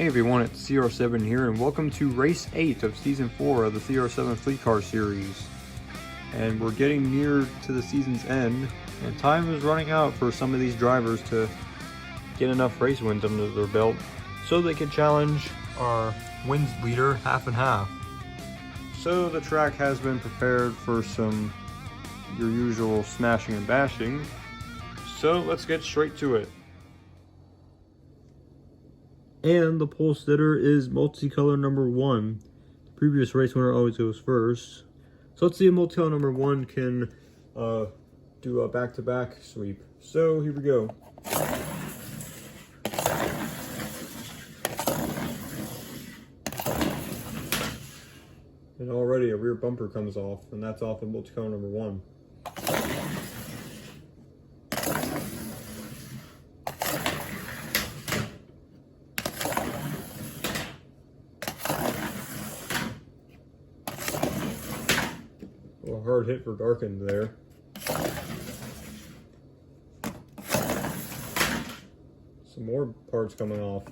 Hey everyone, it's CR7 here, and welcome to Race 8 of Season 4 of the CR7 Fleet Car Series. And we're getting near to the season's end, and time is running out for some of these drivers to get enough race wins under their belt so they can challenge our wins leader half and half. So the track has been prepared for your usual smashing and bashing, so let's get straight to it. And the pole sitter is multicolor number 1. The previous race winner always goes first. So let's see if multicolor number 1 can do a back-to-back sweep. So here we go. And already a rear bumper comes off, and that's off of multicolor number 1. A hard hit for Darkened there. Some more parts coming off.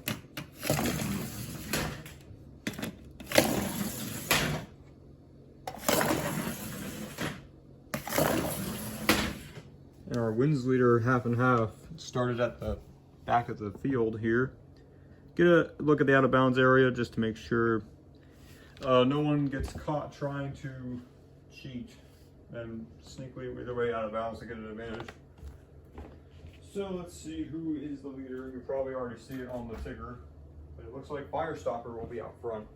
And our wins leader half and half started at the back of the field here. Get a look at the out of bounds area just to make sure no one gets caught trying to cheat and sneakily with their way out of bounds to get an advantage. So let's see who is the leader. You probably already see it on the ticker, but it looks like Firestopper will be out front.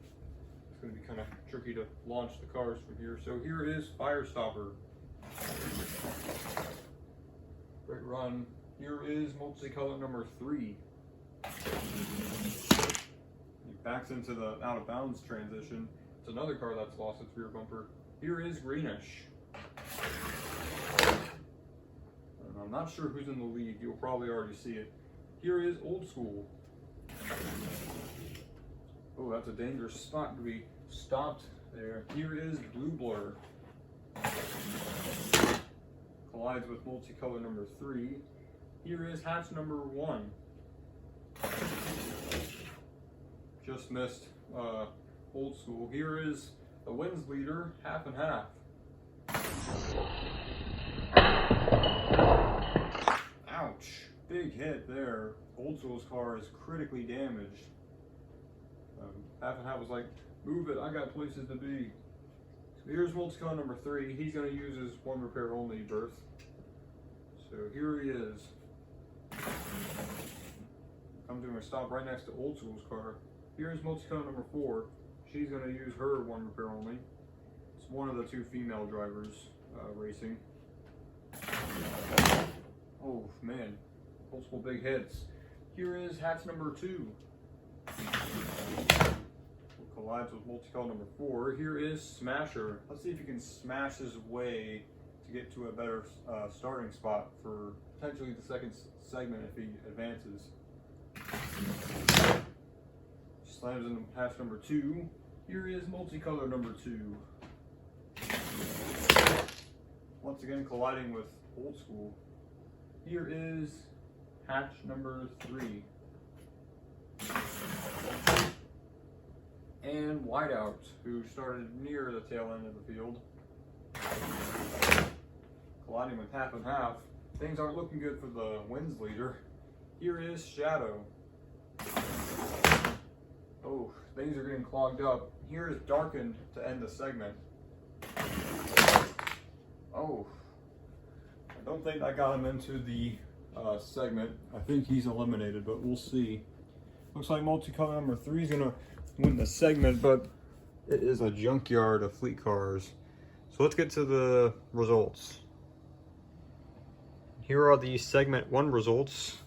It's going to be kind of tricky to launch the cars from here. So here is Firestopper. Great run. Here is multicolor number 3. He backs into the out of bounds transition. It's another car that's lost its rear bumper. Here is Greenish. And I'm not sure who's in the lead. You'll probably already see it. Here is Old School. Oh, that's a dangerous spot to be stopped there. Here is Blue Blur. Collides with multicolor number 3. Here is hatch number 1. Just missed Old School. Here is the wins leader, half and half. Ouch. Big hit there. Old School's car is critically damaged. Half and half was like, move it, I got places to be. So here's multicolor number 3. He's going to use his one repair only berth. So here he is. I'm doing a stop right next to Old School's car. Here's multicolor number 4. She's going to use her one repair only. It's one of the 2 female drivers racing. Oh man, multiple big hits. Here is hatch number 2. Collides with multicolor number 4. Here is Smasher. Let's see if he can smash his way to get to a better starting spot for potentially the second segment if he advances. Slams into hatch number 2. Here is multicolor number 2. Once again colliding with Old School. Here is hatch number 3. And Whiteout, who started near the tail end of the field. Colliding with half and half. Things aren't looking good for the wins leader. Here is Shadow. Oh, things are getting clogged up. Here is Darkened to end the segment. Oh, I don't think I got him into the segment. I think he's eliminated, but we'll see. Looks like multicolor number 3 is gonna win the segment, but it is a junkyard of fleet cars. So let's get to the results. Here are the segment 1 results.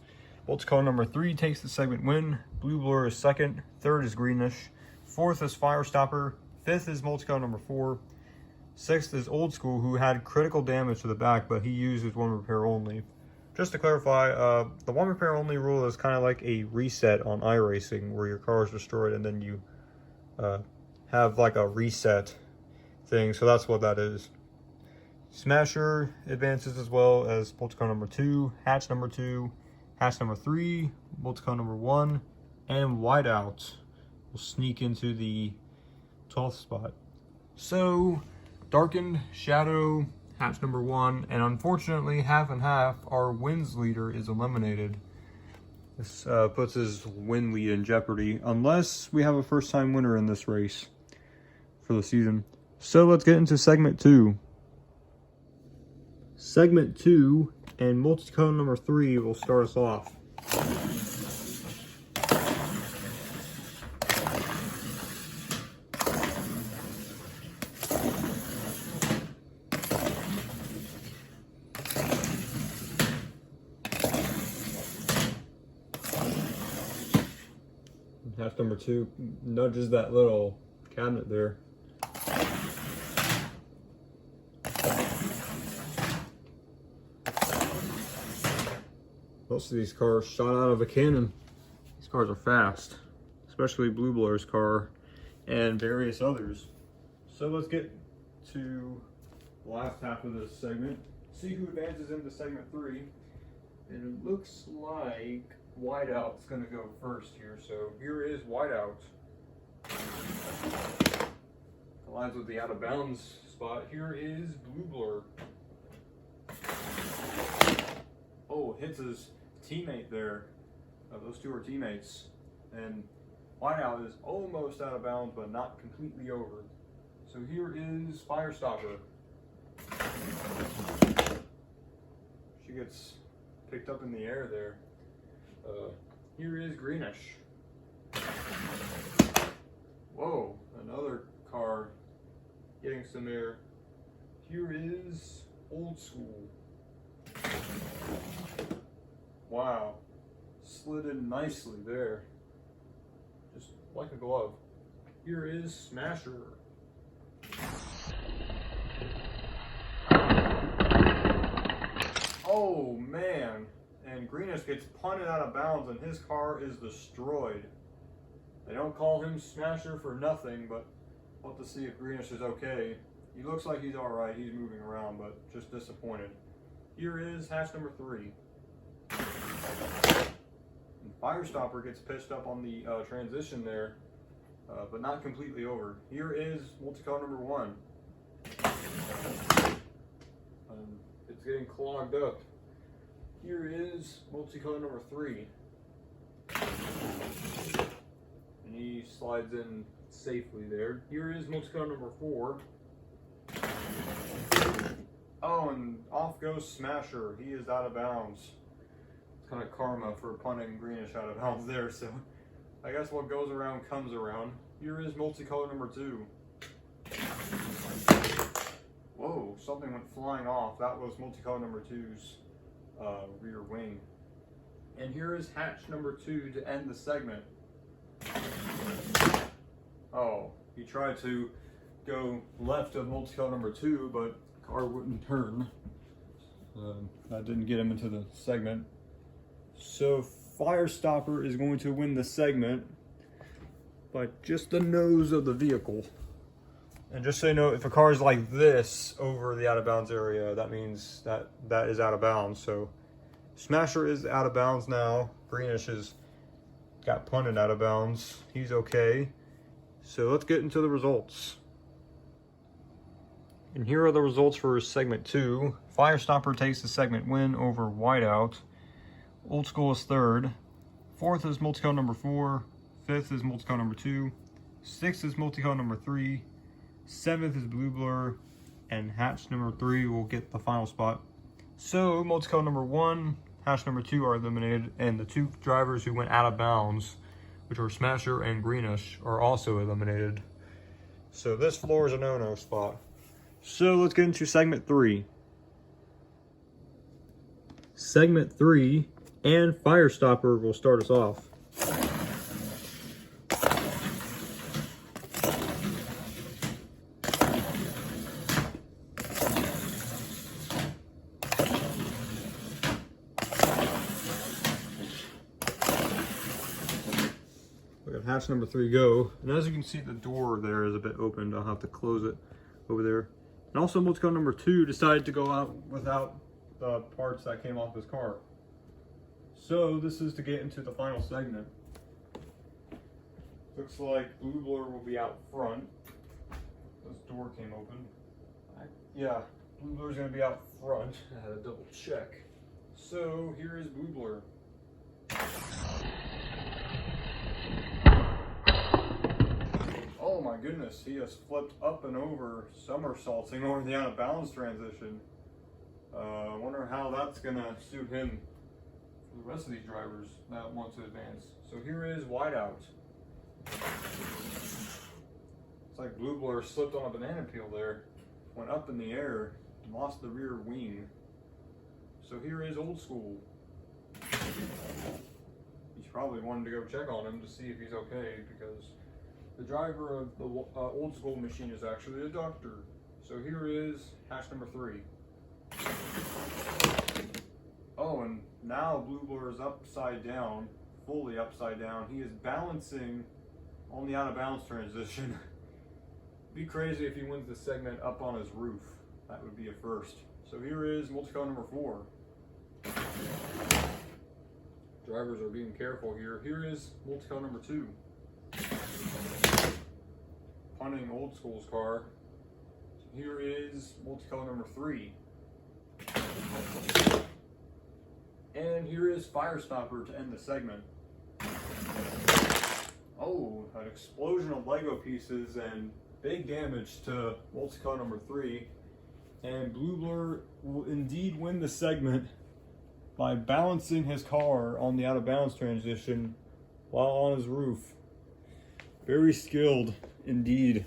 Multicolor number 3 takes the segment win. Blue Blur is 2nd. 3rd is Greenish. 4th is Firestopper. 5th is multicolor number 4. 6th is Old School, who had critical damage to the back, but he used his one repair only. Just to clarify, the one repair only rule is kind of like a reset on iRacing, where your car is destroyed and then you have like a reset thing. So that's what that is. Smasher advances as well as multicolor number 2, hatch number 2, hatch number 3, multicolor number 1, and whiteout will sneak into the 12th spot. So, darkened, shadow, hatch number 1, and unfortunately, half and half, our wins leader is eliminated. This puts his win lead in jeopardy, unless we have a first-time winner in this race for the season. So let's get into segment 2. Segment 2 and multi-cone number 3 will start us off. Hatch number 2 nudges that little cabinet there. Most of these cars shot out of a cannon. These cars are fast, especially Blue Blur's car and various others. So let's get to the last half of this segment. See who advances into segment 3. And it looks like whiteout's going to go first here. So here is whiteout. Aligns with the out of bounds spot. Here is Blue Blur. Oh, hits his teammate there. Those two are teammates. And whiteout is almost out of bounds, but not completely over. So here is Firestopper. She gets picked up in the air there. Here is Greenish. Whoa, another car getting some air. Here is Old School. Wow, slid in nicely there. Just like a glove. Here is Smasher. Oh man, and Greenish gets punted out of bounds and his car is destroyed. They don't call him Smasher for nothing, but we'll have to see if Greenish is okay. He looks like he's alright, he's moving around, but just disappointed. Here is hatch number 3. And Firestopper gets pitched up on the transition there, but not completely over. Here is multi-cone number 1. It's getting clogged up. Here is multi-cone number 3. And he slides in safely there. Here is multi-cone number 4. Oh, and off goes Smasher. He is out of bounds. It's kind of karma for punting Greenish out of bounds there, so I guess what goes around comes around. Here is multicolor number 2. Whoa, something went flying off. That was multicolor number 2's rear wing. And here is hatch number 2 to end the segment. Oh, he tried to go left of multicolor number 2, but the car wouldn't turn. That didn't get him into the segment. So Firestopper is going to win the segment by just the nose of the vehicle. And just so you know, if a car is like this over the out of bounds area, that means that is out of bounds. So Smasher is out of bounds now. Greenish has got punted out of bounds. He's okay. So let's get into the results. And here are the results for segment 2. Firestopper takes the segment win over Whiteout. Old School is 3rd. 4th is multicone number 4. 5th is multicone number 2. 6th is multicone number 3. 7th is Blue Blur. And hatch number 3 will get the final spot. So multicone number 1, hatch number 2 are eliminated, and the 2 drivers who went out of bounds, which are Smasher and Greenish, are also eliminated. So this floor is a no-no spot. So let's get into segment 3. Segment 3 and Firestopper will start us off. We got hatch number 3 go, and as you can see, the door there is a bit opened. I'll have to close it over there. And also multicone number 2 decided to go out without the parts that came off his car. So this is to get into the final segment. Looks like Blue Blur will be out front. This door came open. Yeah, Blue Blur's gonna be out front. I had to double check. So here is Blue Blur. Oh my goodness, he has flipped up and over, somersaulting over the out of balance transition. I wonder how that's gonna suit him for the rest of these drivers that want to advance. So here is wide out. It's like Blue Blur slipped on a banana peel there, went up in the air, lost the rear wing. So here is Old School. He's probably wanted to go check on him to see if he's okay, because the driver of the Old School machine is actually a doctor. So here is hatch number 3. Oh, and now Blue Blur is upside down, fully upside down. He is balancing on the out of bounds transition. Be crazy if he wins the segment up on his roof. That would be a first. So here is multi-car number 4. Drivers are being careful here. Here is multi-car number 2. Punting Old School's car. Here is multi-car number 3. And here is Firestopper to end the segment. Oh, an explosion of Lego pieces and big damage to multi-car number 3. And Blue Blur will indeed win the segment by balancing his car on the out of bounds transition while on his roof. Very skilled indeed,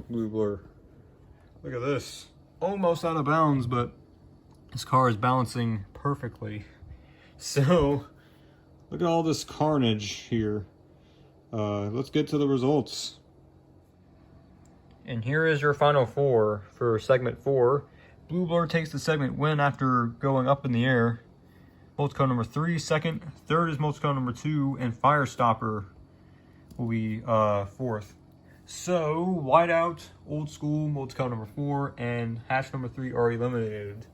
Blue Blur. Look at this. Almost out of bounds, but his car is balancing perfectly. So, look at all this carnage here. Let's get to the results. And here is your final 4 for segment 4. Blue Blur takes the segment win after going up in the air. Multi-car number 3 second. Third is multi-car number 2, and Firestopper will be 4th. So, Whiteout, Old School, multi-car number 4, and hatch number 3 are eliminated.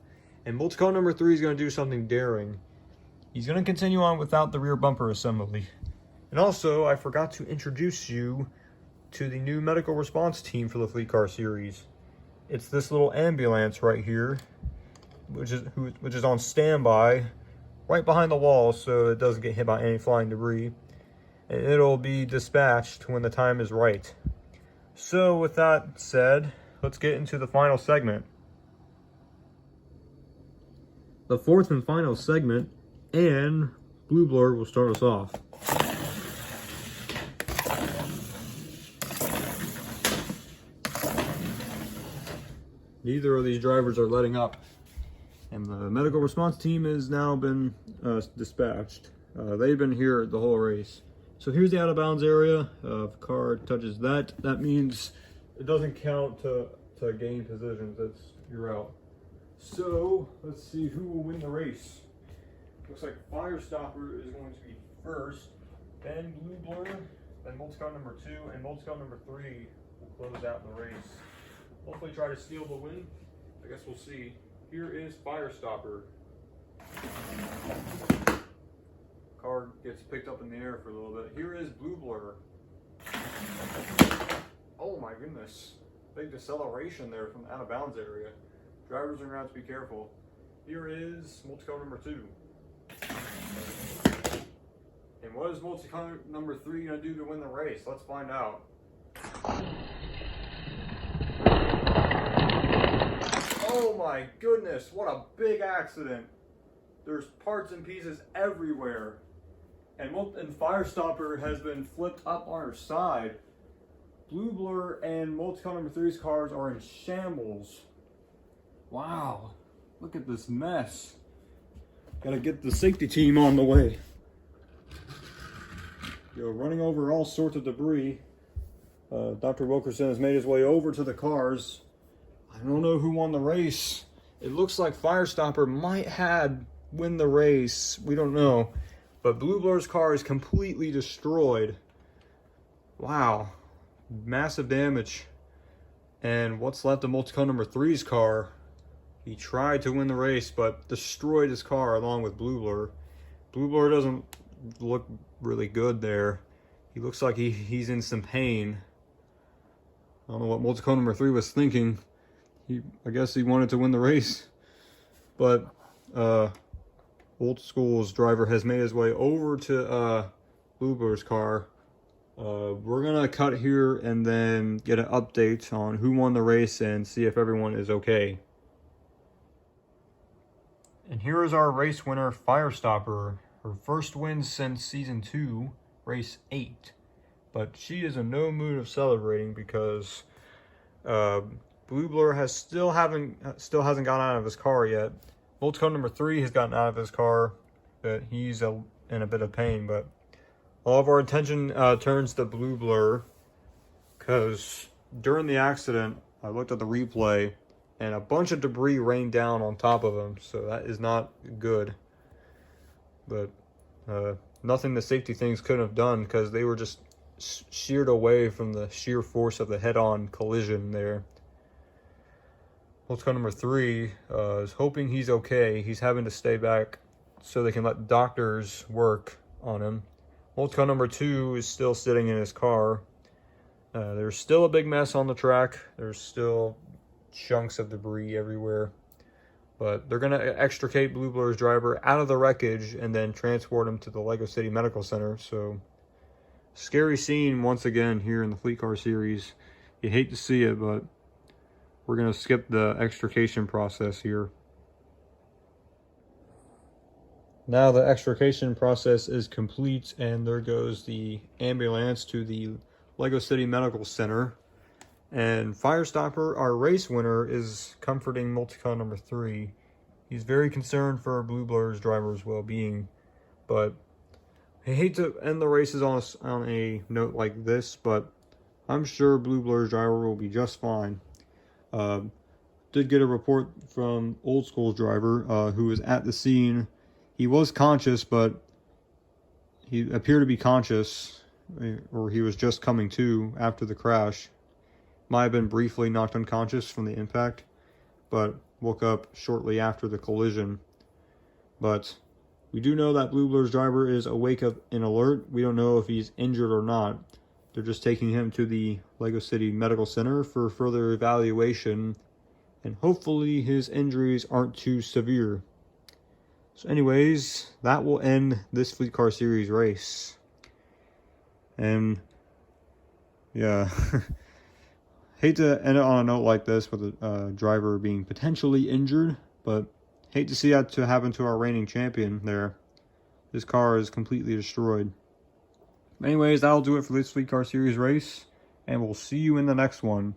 And multi-car number 3 is going to do something daring. He's going to continue on without the rear bumper assembly. And also, I forgot to introduce you to the new medical response team for the Fleet Car Series. It's this little ambulance right here, which is on standby right behind the wall so it doesn't get hit by any flying debris. And it'll be dispatched when the time is right. So with that said, let's get into the final segment. The 4th and final segment, and Blue Blur will start us off. Neither of these drivers are letting up, and the medical response team has now been dispatched. They've been here the whole race. So here's the out of bounds area. If the car touches that, that means it doesn't count to gain positions. You're out. So let's see who will win the race. Looks like Firestopper is going to be first, then Blue Blur, then multi-car number 2, and multi-car number 3 will close out the race. Hopefully try to steal the win. I guess we'll see. Here is Firestopper. Car gets picked up in the air for a little bit. Here is Blue Blur. Oh my goodness. Big deceleration there from the out of bounds area. Drivers are going to have to be careful. Here is multi-car number 2. And what is multi-car number 3 going to do to win the race? Let's find out. Oh my goodness, what a big accident. There's parts and pieces everywhere. And Firestopper has been flipped up on her side. Blue Blur and multi-car number 3's cars are in shambles. Wow, look at this mess. Gotta get the safety team on the way. Running over all sorts of debris. Dr. Wilkerson has made his way over to the cars. I don't know who won the race. It looks like Firestopper might win the race. We don't know. But Blue Blur's car is completely destroyed. Wow. Massive damage. And what's left of multi-car number 3's car? He tried to win the race, but destroyed his car along with Blue Blur. Blue Blur doesn't look really good there. He looks like he's in some pain. I don't know what multi-cone number 3 was thinking. I guess he wanted to win the race. But Old School's driver has made his way over to Blue Blur's car. We're gonna cut here and then get an update on who won the race and see if everyone is okay. And here is our race winner, Firestopper. Her first win since season 2, race 8. But she is in no mood of celebrating because Blue Blur still hasn't gotten out of his car yet. Multi-cone number 3 has gotten out of his car, but he's in a bit of pain. But all of our attention turns to Blue Blur because during the accident, I looked at the replay and a bunch of debris rained down on top of him, so that is not good. But nothing the safety things couldn't have done because they were just sheared away from the sheer force of the head-on collision there. Multi-cone number 3 is hoping he's okay. He's having to stay back so they can let doctors work on him. Multi-cone number 2 is still sitting in his car. There's still a big mess on the track. There's still chunks of debris everywhere. But they're going to extricate Blue Blur's driver out of the wreckage and then transport him to the Lego City Medical Center. So, scary scene once again here in the Fleet Car Series. You hate to see it, but we're going to skip the extrication process here. Now the extrication process is complete, and there goes the ambulance to the Lego City Medical Center. And Firestopper, our race winner, is comforting multi-cone number 3. He's very concerned for Blue Blur's driver's well-being, but I hate to end the races on a note like this, but I'm sure Blue Blur's driver will be just fine. Did get a report from Old School's driver who was at the scene. He was conscious, but he appeared to be conscious, or he was just coming to after the crash. Might have been briefly knocked unconscious from the impact, but woke up shortly after the collision. But we do know that Blue Blur's driver is awake up and alert. We don't know if he's injured or not. They're just taking him to the Lego City Medical Center for further evaluation, and hopefully his injuries aren't too severe. So anyways, that will end this Fleet Car Series race. And yeah, hate to end it on a note like this with a driver being potentially injured, but hate to see that to happen to our reigning champion there. His car is completely destroyed. Anyways, that'll do it for this Fleet Car Series race, and we'll see you in the next one.